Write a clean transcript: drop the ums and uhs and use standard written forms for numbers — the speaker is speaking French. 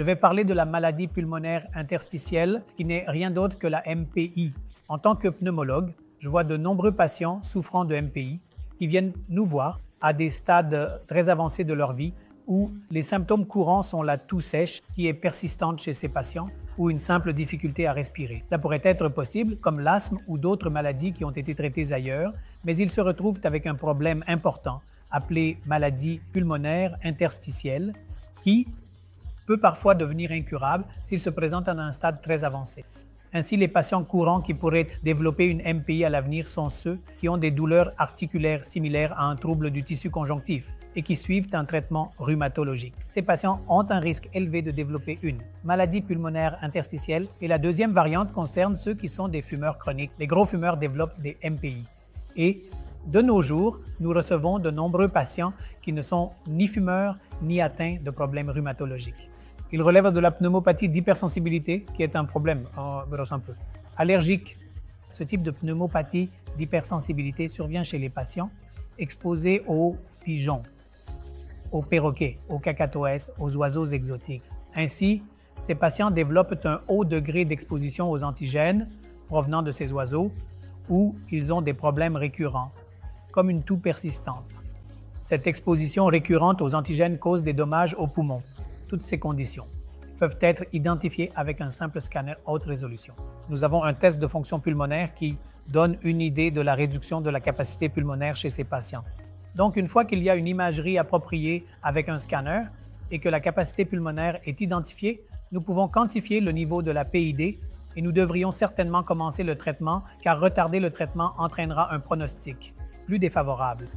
Je vais parler de la maladie pulmonaire interstitielle qui n'est rien d'autre que la MPI. En tant que pneumologue, je vois de nombreux patients souffrant de MPI qui viennent nous voir à des stades très avancés de leur vie où les symptômes courants sont la toux sèche qui est persistante chez ces patients ou une simple difficulté à respirer. Ça pourrait être possible comme l'asthme ou d'autres maladies qui ont été traitées ailleurs, mais ils se retrouvent avec un problème important appelé maladie pulmonaire interstitielle qui peut parfois devenir incurable s'il se présente à un stade très avancé. Ainsi, les patients courants qui pourraient développer une MPI à l'avenir sont ceux qui ont des douleurs articulaires similaires à un trouble du tissu conjonctif et qui suivent un traitement rhumatologique. Ces patients ont un risque élevé de développer une maladie pulmonaire interstitielle et la deuxième variante concerne ceux qui sont des fumeurs chroniques. Les gros fumeurs développent des MPI. Et de nos jours, nous recevons de nombreux patients qui ne sont ni fumeurs ni atteints de problèmes rhumatologiques. Ils relèvent de la pneumopathie d'hypersensibilité, qui est un problème, un peu. Allergique, ce type de pneumopathie d'hypersensibilité survient chez les patients exposés aux pigeons, aux perroquets, aux cacatoès, aux oiseaux exotiques. Ainsi, ces patients développent un haut degré d'exposition aux antigènes provenant de ces oiseaux ou ils ont des problèmes récurrents, comme une toux persistante. Cette exposition récurrente aux antigènes cause des dommages aux poumons. Toutes ces conditions peuvent être identifiées avec un simple scanner haute résolution. Nous avons un test de fonction pulmonaire qui donne une idée de la réduction de la capacité pulmonaire chez ces patients. Donc, une fois qu'il y a une imagerie appropriée avec un scanner et que la capacité pulmonaire est identifiée, nous pouvons quantifier le niveau de la PID et nous devrions certainement commencer le traitement car retarder le traitement entraînera un pronostic plus défavorable.